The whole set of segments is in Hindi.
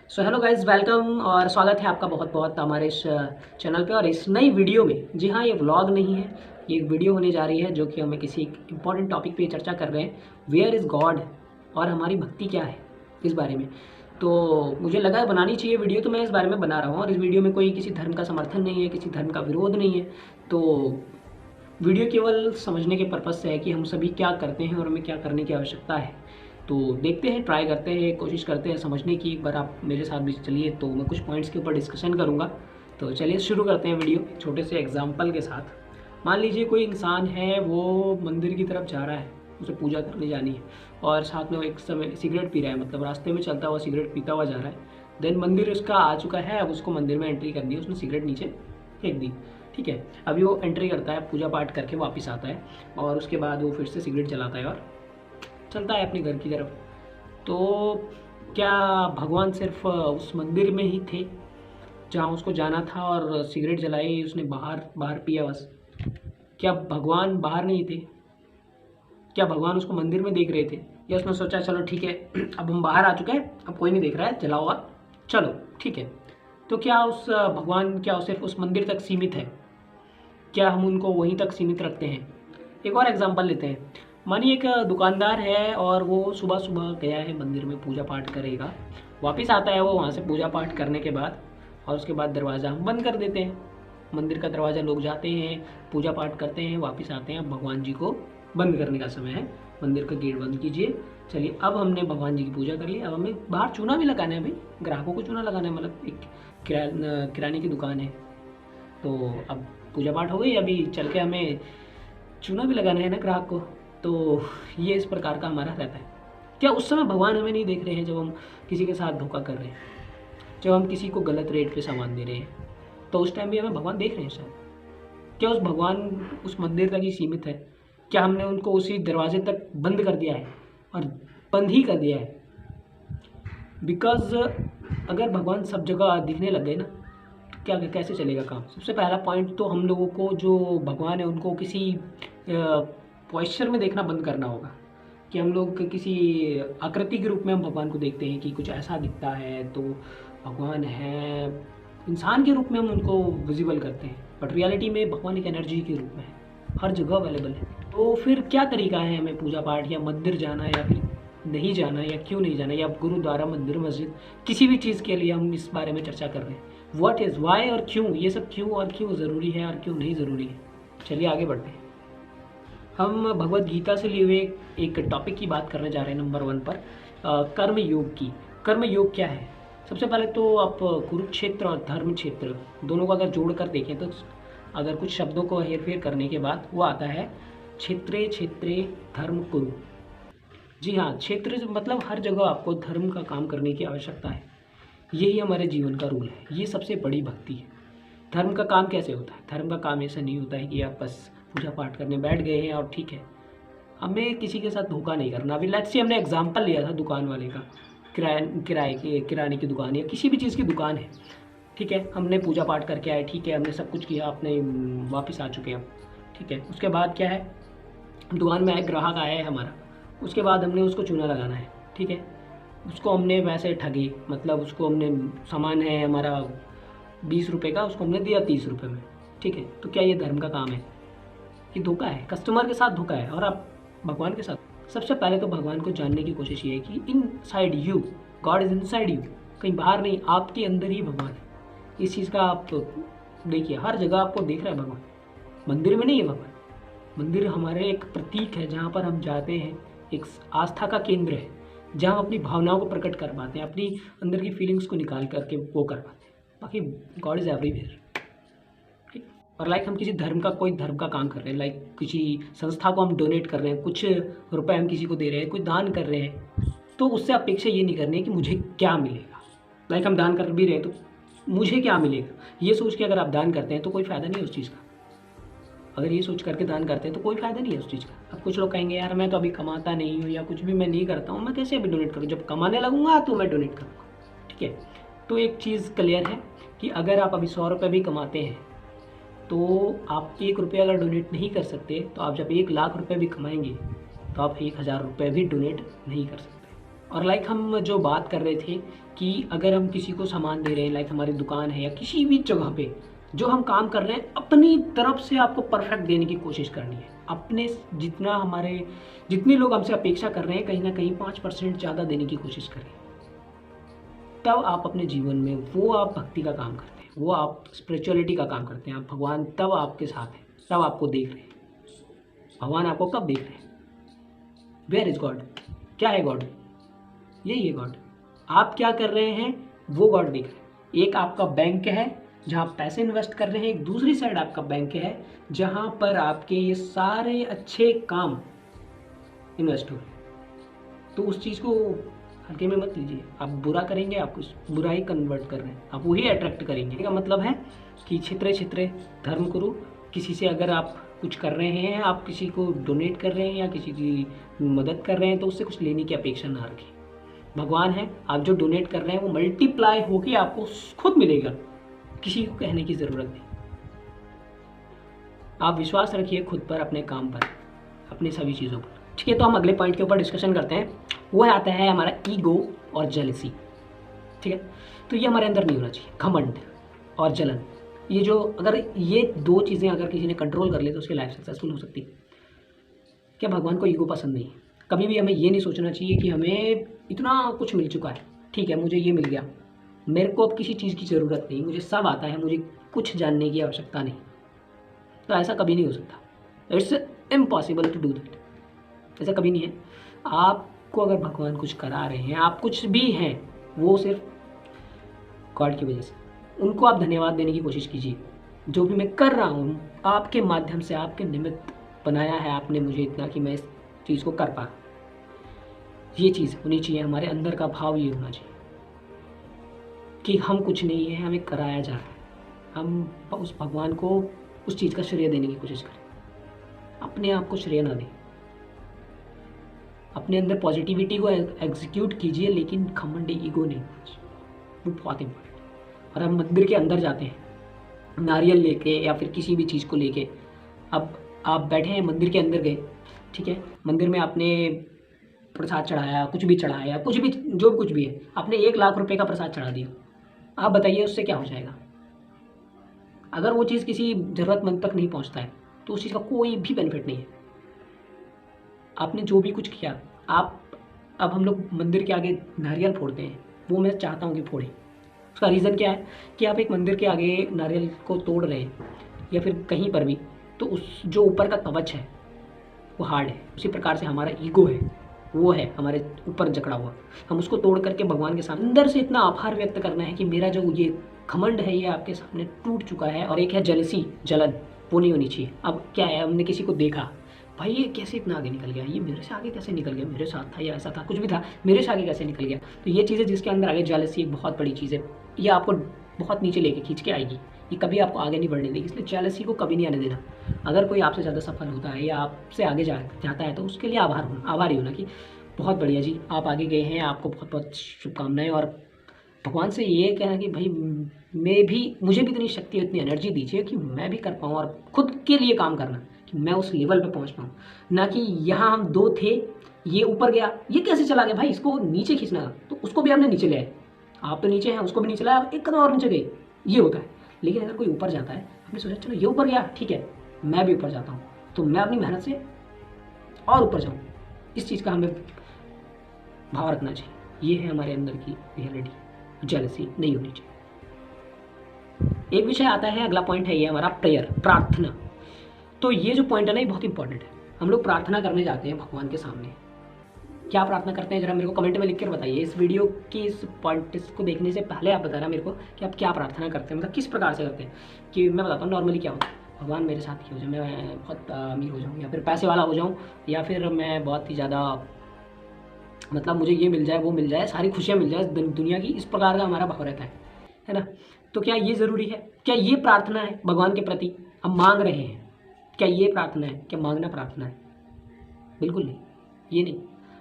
सो हेलो गाइज, वेलकम और स्वागत है आपका बहुत बहुत हमारे इस चैनल पे और इस नई वीडियो में। जी हाँ, ये व्लॉग नहीं है, ये एक वीडियो होने जा रही है जो कि हमें किसी इंपॉर्टेंट टॉपिक पे चर्चा कर रहे हैं, वेयर इज़ गॉड, और हमारी भक्ति क्या है इस बारे में। तो मुझे लगा बनानी चाहिए वीडियो, तो मैं इस बारे में बना रहा हूँ। और इस वीडियो में कोई किसी धर्म का समर्थन नहीं है, किसी धर्म का विरोध नहीं है। तो वीडियो केवल समझने के पर्पज़ से है कि हम सभी क्या करते हैं और हमें क्या करने की आवश्यकता है। तो देखते हैं, ट्राई करते हैं, कोशिश करते हैं समझने की। एक बार आप मेरे साथ भी चलिए, तो मैं कुछ पॉइंट्स के ऊपर डिस्कशन करूँगा। तो चलिए शुरू करते हैं वीडियो छोटे से एग्जाम्पल के साथ। मान लीजिए कोई इंसान है, वो मंदिर की तरफ जा रहा है, उसे पूजा करने जानी है, और साथ में वो एक समय सिगरेट पी रहा है, मतलब रास्ते में चलता हुआ सिगरेट पीता हुआ जा रहा है। देन मंदिर उसका आ चुका है, अब उसको मंदिर में एंट्री करनी है, उसने सिगरेट नीचे फेंक दी। ठीक है, अभी वो एंट्री करता है, पूजा पाठ करके वापस आता है, और उसके बाद वो फिर से सिगरेट जलाता है और चलता है अपने घर की तरफ। तो क्या भगवान सिर्फ उस मंदिर में ही थे जहाँ उसको जाना था, और सिगरेट जलाई उसने बाहर बाहर पिया बस? क्या भगवान बाहर नहीं थे? क्या भगवान उसको मंदिर में देख रहे थे? या उसने सोचा चलो ठीक है, अब हम बाहर आ चुके हैं, अब कोई नहीं देख रहा है, जला हुआ चलो ठीक है। तो क्या उस भगवान क्या सिर्फ उस मंदिर तक सीमित है? क्या हम उनको वहीं तक सीमित रखते हैं? एक और एग्जांपल लेते हैं। मानिए एक दुकानदार है, और वो सुबह सुबह गया है मंदिर में, पूजा पाठ करेगा, वापस आता है वो वहाँ से पूजा पाठ करने के बाद, और उसके बाद दरवाज़ा हम बंद कर देते हैं। मंदिर का दरवाज़ा लोग जाते हैं, पूजा पाठ करते हैं, वापस आते हैं। अब भगवान जी को बंद करने का समय है, मंदिर का गेट बंद कीजिए। चलिए, अब हमने भगवान जी की पूजा कर ली, अब हमें बाहर चूना भी लगाना है भाई, ग्राहकों को चूना लगाना है। मतलब एक किराने की दुकान है, तो अब पूजा पाठ हो गई, अभी चल के हमें चूना भी लगाना है ना ग्राहक को। तो ये इस प्रकार का हमारा रहता है। क्या उस समय भगवान हमें नहीं देख रहे हैं जब हम किसी के साथ धोखा कर रहे हैं, जब हम किसी को गलत रेट पे सामान दे रहे हैं? तो उस टाइम भी हमें भगवान देख रहे हैं शायद। क्या उस भगवान उस मंदिर तक ही सीमित है? क्या हमने उनको उसी दरवाजे तक बंद कर दिया है, और बंद ही कर दिया है? बिकॉज अगर भगवान सब जगह दिखने लग गए ना, तो क्या कैसे चलेगा काम? सबसे पहला पॉइंट तो हम लोगों को जो भगवान है उनको किसी पॉइस्चर में देखना बंद करना होगा, कि हम लोग किसी आकृति के रूप में हम भगवान को देखते हैं कि कुछ ऐसा दिखता है तो भगवान है। इंसान के रूप में हम उनको विजिबल करते हैं, बट रियलिटी में भगवान एक एनर्जी के रूप में है, हर जगह अवेलेबल है। तो फिर क्या तरीका है हमें पूजा पाठ या मंदिर जाना, या फिर नहीं जाना, या क्यों नहीं जाना, या गुरुद्वारा, मंदिर, मस्जिद, किसी भी चीज़ के लिए हम इस बारे में चर्चा कर रहे हैं। व्हाट इज़, वाई और क्यों, ये सब क्यों और क्यों ज़रूरी है और क्यों नहीं ज़रूरी है। चलिए आगे बढ़ते हैं। हम भगवत गीता से लिए हुए एक टॉपिक की बात करने जा रहे हैं, नंबर 1 पर, कर्म योग की। कर्म योग क्या है? सबसे पहले तो आप कुरुक्षेत्र और धर्म क्षेत्र दोनों को अगर जोड़ कर देखें, तो अगर कुछ शब्दों को हेर फेर करने के बाद वो आता है क्षेत्रे क्षेत्रे धर्म कुरु। जी हाँ, क्षेत्र मतलब हर जगह आपको धर्म का काम करने की आवश्यकता है। यही हमारे जीवन का रूल है, ये सबसे बड़ी भक्ति है। धर्म का काम कैसे होता है? धर्म का काम ऐसा नहीं होता है कि आप बस पूजा पाठ करने बैठ गए हैं और ठीक है। हमें किसी के साथ धोखा नहीं करना। अभी लेट्स से हमने एग्जांपल लिया था दुकान वाले का, किराने की दुकान या किसी भी चीज़ की दुकान है, ठीक है, हमने पूजा पाठ करके आए, ठीक है, हमने सब कुछ किया, अपने वापस आ चुके हैं हम, ठीक है। उसके बाद क्या है, दुकान में ग्राहक आया है हमारा, उसके बाद हमने उसको चूना लगाना है, ठीक है। उसको हमने वैसे ठगे, मतलब उसको हमने, सामान है हमारा 20 रुपये का, उसको हमने दिया 30 रुपये में, ठीक है। तो क्या ये धर्म का काम है? ये धोखा है, कस्टमर के साथ धोखा है। और आप भगवान के साथ, सबसे पहले तो भगवान को जानने की कोशिश ये है कि inside you, God is inside you, कहीं बाहर नहीं, आपके अंदर ही भगवान है। इस चीज़ का आप देखिए, हर जगह आपको दिख रहा है भगवान, मंदिर में नहीं है भगवान। मंदिर हमारे एक प्रतीक है, जहाँ पर हम जाते हैं, एक आस्था का केंद्र है, जहाँ हम अपनी भावनाओं को प्रकट कर पाते हैं, अपनी अंदर की फीलिंग्स को निकाल करके वो कर पाते हैं। बाकी गॉड इज़ एवरीवेयर। और लाइक हम किसी धर्म का, कोई धर्म का काम कर रहे हैं, लाइक किसी संस्था को हम डोनेट कर रहे हैं, कुछ रुपए हम किसी को दे रहे हैं, कुछ दान कर रहे हैं, तो उससे अपेक्षा ये नहीं करनी है कि मुझे क्या मिलेगा। लाइक हम दान कर भी रहे हैं तो मुझे क्या मिलेगा, ये सोच के अगर आप दान करते हैं तो कोई फ़ायदा नहीं है उस चीज़ का। अगर ये सोच करके दान करते हैं तो कोई फ़ायदा नहीं है उस चीज़ का। अब कुछ लोग कहेंगे यार मैं तो अभी कमाता नहीं हूँ, या कुछ भी मैं नहीं करता हूँ, मैं कैसे अभी डोनेट करूँ, जब कमाने लगूंगा तो मैं डोनेट करूँगा, ठीक है। तो एक चीज़ क्लियर है कि अगर आप अभी 100 रुपये भी कमाते हैं, तो आप 1 रुपये अगर डोनेट नहीं कर सकते, तो आप जब 1 लाख रुपये भी कमाएंगे तो आप 1000 रुपये भी डोनेट नहीं कर सकते। और लाइक हम जो बात कर रहे थे कि अगर हम किसी को सामान दे रहे हैं, लाइक हमारी दुकान है या किसी भी जगह पे जो हम काम कर रहे हैं, अपनी तरफ से आपको परफेक्ट देने की कोशिश करनी है। अपने जितने लोग हमसे अपेक्षा कर रहे हैं, कहीं ना कहीं 5% ज़्यादा देने की कोशिश करें। तब आप अपने जीवन में वो आप भक्ति का काम करते हैं, वो आप स्पिरिचुअलिटी का काम करते हैं, आप भगवान तब आपके साथ हैं, तब आपको देख रहे हैं। भगवान आपको कब देख रहे हैं? Where is God? क्या है गॉड? यही है गॉड। आप क्या कर रहे हैं वो गॉड देख रहे हैं। एक आपका बैंक है जहाँ आप पैसे इन्वेस्ट कर रहे हैं, एक दूसरी साइड आपका बैंक है जहाँ पर आपके ये सारे अच्छे काम इन्वेस्ट हो रहे हैं। तो उस चीज़ को हल्के में मत लीजिए। आप बुरा करेंगे, आप कुछ बुरा ही कन्वर्ट कर रहे हैं, आप वही अट्रैक्ट करेंगे। इसका मतलब है कि छित्रे छित्रे धर्म करो। किसी से अगर आप कुछ कर रहे हैं, आप किसी को डोनेट कर रहे हैं या किसी की मदद कर रहे हैं, तो उससे कुछ लेने की अपेक्षा ना रखें। भगवान है, आप जो डोनेट कर रहे हैं वो मल्टीप्लाई होके आपको खुद मिलेगा, किसी को कहने की ज़रूरत नहीं। आप विश्वास रखिए खुद पर, अपने काम पर, अपनी सभी चीज़ों पर। ठीक है, तो हम अगले पॉइंट के ऊपर डिस्कशन करते हैं। वो आता है हमारा ईगो और जेलसी। ठीक है, तो ये हमारे अंदर नहीं होना चाहिए। घमंड और जलन, ये जो अगर ये दो चीज़ें अगर किसी ने कंट्रोल कर ले तो उसकी लाइफ सक्सेसफुल हो सकती है। क्या भगवान को ईगो पसंद नहीं है? कभी भी हमें ये नहीं सोचना चाहिए कि हमें इतना कुछ मिल चुका है, ठीक है, मुझे ये मिल गया, मेरे को अब किसी चीज़ की ज़रूरत नहीं, मुझे सब आता है, मुझे कुछ जानने की आवश्यकता नहीं। तो ऐसा कभी नहीं हो सकता। It's impossible to do that. ऐसा कभी नहीं है। आपको अगर भगवान कुछ करा रहे हैं, आप कुछ भी हैं, वो सिर्फ गॉड की वजह से। उनको आप धन्यवाद देने की कोशिश कीजिए। जो भी मैं कर रहा हूँ आपके माध्यम से, आपके निमित्त बनाया है आपने मुझे इतना कि मैं इस चीज़ को कर पा। ये चीज़ होनी चाहिए, हमारे अंदर का भाव ये होना चाहिए कि हम कुछ नहीं है, हमें कराया जा रहा है। हम उस भगवान को उस चीज़ का श्रेय देने की कोशिश करें, अपने आप को श्रेय ना दें। अपने अंदर पॉजिटिविटी को एग्जीक्यूट कीजिए, लेकिन घमंड ईगो नहीं, वो बहुत इम्पोर्टेंट। और हम मंदिर के अंदर जाते हैं नारियल लेके या फिर किसी भी चीज़ को लेके। अब आप बैठे हैं, मंदिर के अंदर गए, ठीक है, मंदिर में आपने प्रसाद चढ़ाया, कुछ भी चढ़ाया, कुछ भी जो कुछ भी है, आपने 1 लाख रुपए का प्रसाद चढ़ा दिया। आप बताइए उससे क्या हो जाएगा? अगर वो चीज़ किसी ज़रूरतमंद तक नहीं पहुंचता है तो उस चीज़ का कोई भी बेनिफिट नहीं है। आपने जो भी कुछ किया, आप अब हम लोग मंदिर के आगे नारियल फोड़ते हैं, वो मैं चाहता हूँ कि फोड़ें। उसका रीज़न क्या है कि आप एक मंदिर के आगे नारियल को तोड़ रहे हैं या फिर कहीं पर भी, तो उस जो ऊपर का कवच है वो हार्ड है। उसी प्रकार से हमारा ईगो है, वो है हमारे ऊपर जकड़ा हुआ। हम उसको तोड़ करके भगवान के सामने अंदर से इतना आभार व्यक्त करना है कि मेरा जो ये घमंड है ये आपके सामने टूट चुका है। और एक है जेलसी, जलन, वो नहीं होनी चाहिए। अब क्या है, हमने किसी को देखा, भाई ये कैसे इतना आगे निकल गया, ये मेरे से आगे कैसे निकल गया, मेरे साथ था या ऐसा था, कुछ भी था, मेरे से आगे कैसे निकल गया। तो ये चीज़ें जिसके अंदर आगे जेलसी एक बहुत बड़ी चीज़ है, ये आपको बहुत नीचे लेके खींच के आएगी, ये कभी आपको आगे नहीं बढ़ने देगी। इसलिए जेलसी को कभी नहीं आने देना। अगर कोई आपसे ज़्यादा सफल होता है या आपसे आगे जाता है तो उसके लिए आभारी होना कि बहुत बढ़िया जी, आप आगे गए हैं, आपको बहुत बहुत शुभकामनाएं। और भगवान से ये कहना कि भाई मुझे भी इतनी शक्ति, इतनी एनर्जी दीजिए कि मैं भी कर पाऊँ, और खुद के लिए काम करना कि मैं उस लेवल पे पहुंच पाऊँ। ना कि यहाँ हम दो थे, ये ऊपर गया, ये कैसे चला गया, भाई इसको नीचे खींचना था तो उसको भी आपने नीचे ले आए। आप तो नीचे हैं, उसको भी नीचे लाया, एक कदम और नीचे गए, ये होता है। लेकिन अगर कोई ऊपर जाता है, आपने सोचा चलो ये ऊपर गया, ठीक है, मैं भी ऊपर जाता हूँ, तो मैं अपनी मेहनत से और ऊपर जाऊँ। इस चीज़ का हमें भाव रखना चाहिए। ये है हमारे अंदर की रियलिटी। जेलसी नहीं होनी चाहिए। एक विषय आता है, अगला पॉइंट है ये हमारा प्रेयर, प्रार्थना। तो ये जो पॉइंट है ना, ये बहुत इंपॉर्टेंट है। हम लोग प्रार्थना करने जाते हैं भगवान के सामने, क्या प्रार्थना करते हैं जरा मेरे को कमेंट में लिख कर बताइए। इस वीडियो की इस पॉइंट को देखने से पहले आप बताना मेरे को कि आप क्या प्रार्थना करते हैं, मतलब किस प्रकार से करते हैं। कि मैं बताता हूँ नॉर्मली क्या होता है, भगवान मेरे साथ ही हो जाए, मैं बहुत अमीर हो जाऊँ या फिर पैसे वाला हो जाऊँ, या फिर मैं बहुत ही ज़्यादा, मतलब मुझे ये मिल जाए, वो मिल जाए, सारी खुशियाँ मिल जाए दुनिया की, इस प्रकार का हमारा भाव रहता है ना। तो क्या ये ज़रूरी है? क्या ये प्रार्थना है भगवान के प्रति? हम मांग रहे हैं, क्या ये प्रार्थना है? क्या मांगना प्रार्थना है? बिल्कुल नहीं, ये नहीं।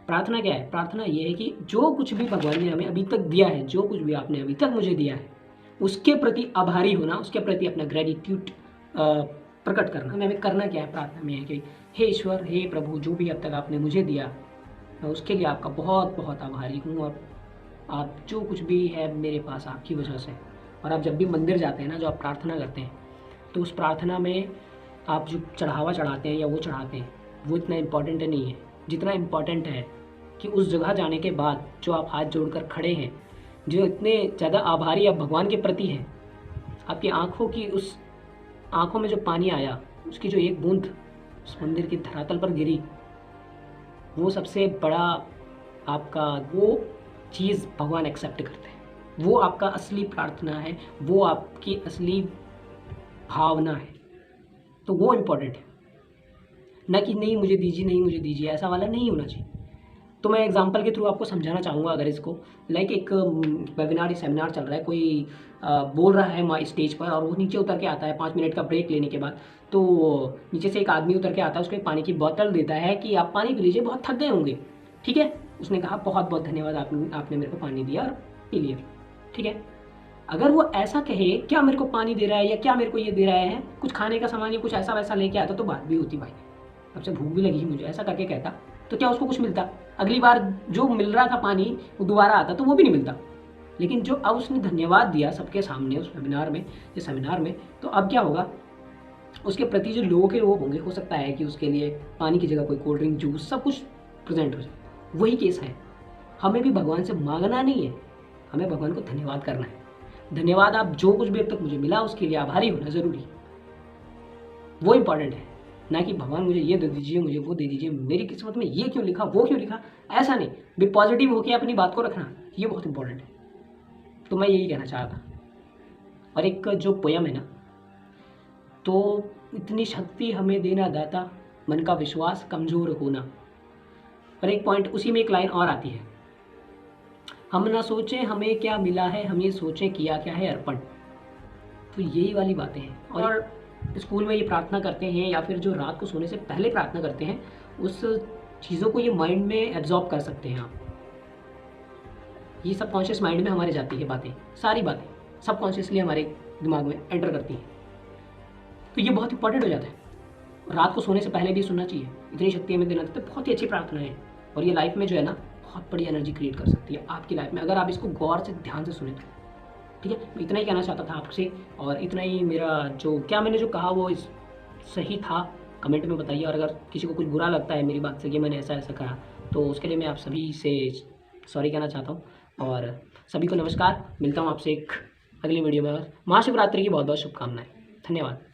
प्रार्थना क्या है? प्रार्थना ये है कि जो कुछ भी भगवान ने हमें अभी तक दिया है, जो कुछ भी आपने अभी तक मुझे दिया है, उसके प्रति आभारी होना, उसके प्रति अपना ग्रेटिट्यूड प्रकट करना। हमें करना क्या है प्रार्थना में है कि हे ईश्वर, हे प्रभु, जो भी अब तक आपने मुझे दिया, मैं उसके लिए आपका बहुत बहुत आभारी हूँ। और आप जो कुछ भी है मेरे पास आपकी वजह से। और आप जब भी मंदिर जाते हैं ना, जो आप प्रार्थना करते हैं, तो उस प्रार्थना में आप जो चढ़ावा चढ़ाते हैं या वो चढ़ाते हैं, वो इतना इम्पॉर्टेंट नहीं है जितना इम्पॉर्टेंट है कि उस जगह जाने के बाद जो आप हाथ जोड़कर खड़े हैं, जो इतने ज़्यादा आभारी आप भगवान के प्रति हैं, आपकी आँखों की उस आँखों में जो पानी आया, उसकी जो एक बूंद उस मंदिर की धरातल पर गिरी, वो सबसे बड़ा आपका वो चीज़ भगवान एक्सेप्ट करते हैं। वो आपका असली प्रार्थना है, वो आपकी असली भावना है। तो वो इम्पोर्टेंट है, ना कि नहीं मुझे दीजिए, नहीं मुझे दीजिए, ऐसा वाला नहीं होना चाहिए। तो मैं एग्जांपल के थ्रू आपको समझाना चाहूँगा अगर इसको, लाइक एक वेबिनार या सेमिनार चल रहा है, कोई बोल रहा है स्टेज पर और वो नीचे उतर के आता है 5 मिनट का ब्रेक लेने के बाद। तो नीचे से एक आदमी उतर के आता है, उसको एक पानी की बोतल देता है कि आप पानी पी लीजिए, बहुत थक गए होंगे। ठीक है, उसने कहा बहुत बहुत धन्यवाद, आपने मेरे को पानी दिया और पी लिया। ठीक है, अगर वो ऐसा कहे क्या मेरे को पानी दे रहा है या क्या मेरे को ये दे रहा है, कुछ खाने का सामान या कुछ ऐसा वैसा लेके आता तो बात भी होती, भाई अब से भूख भी लगी मुझे, ऐसा करके कहता तो क्या उसको कुछ मिलता? अगली बार जो मिल रहा था पानी वो दोबारा आता तो वो भी नहीं मिलता। लेकिन जो अब उसने धन्यवाद दिया सबके सामने उस वेबिनार में या सेमिनार में, तो अब क्या होगा, उसके प्रति जो लोग हैं वो होंगे, हो सकता है कि उसके लिए पानी की जगह कोई कोल्ड ड्रिंक, जूस, सब कुछ प्रेजेंट हो जाए। वही केस है, हमें भी भगवान से मांगना नहीं है, हमें भगवान को धन्यवाद करना है। धन्यवाद, आप जो कुछ भी अब तक मुझे मिला उसके लिए आभारी होना जरूरी, वो इंपॉर्टेंट है, ना कि भगवान मुझे ये दे दीजिए, मुझे वो दे दीजिए, मेरी किस्मत में ये क्यों लिखा, वो क्यों लिखा, ऐसा नहीं। भी पॉजिटिव होकर अपनी बात को रखना, ये बहुत इंपॉर्टेंट है। तो मैं यही कहना चाह था। और एक जो पोयम है ना, तो इतनी शक्ति हमें देना दाता, मन का विश्वास कमजोर होना। और एक पॉइंट उसी में एक लाइन और आती है, हम ना सोचें हमें क्या मिला है, हम ये सोचें किया क्या है अर्पण। तो यही वाली बातें हैं। और स्कूल में ये प्रार्थना करते हैं या फिर जो रात को सोने से पहले प्रार्थना करते हैं, उस चीज़ों को ये माइंड में एब्जॉर्ब कर सकते हैं आप। ये सबकॉन्शियस माइंड में हमारे जाती है बातें, सारी बातें सबकॉन्शियसली हमारे दिमाग में एंटर करती हैं। तो ये बहुत इंपॉर्टेंट हो जाता है। रात को सोने से पहले भी सुनना चाहिए, इतनी शक्ति हमें देना देते, बहुत ही अच्छी प्रार्थना है। और ये लाइफ में जो है ना, बहुत बड़ी एनर्जी क्रिएट कर सकती है आपकी लाइफ में, अगर आप इसको गौर से ध्यान से सुने तो। ठीक है, मैं इतना ही कहना चाहता था आपसे। और इतना ही मेरा जो क्या मैंने जो कहा वो सही था, कमेंट में बताइए। और अगर किसी को कुछ बुरा लगता है मेरी बात से कि मैंने ऐसा ऐसा कहा, तो उसके लिए मैं आप सभी से सॉरी कहना चाहता हूँ। और सभी को नमस्कार, मिलता हूँ आपसे एक अगली वीडियो में। और महाशिवरात्रि की बहुत बहुत शुभकामनाएं। धन्यवाद।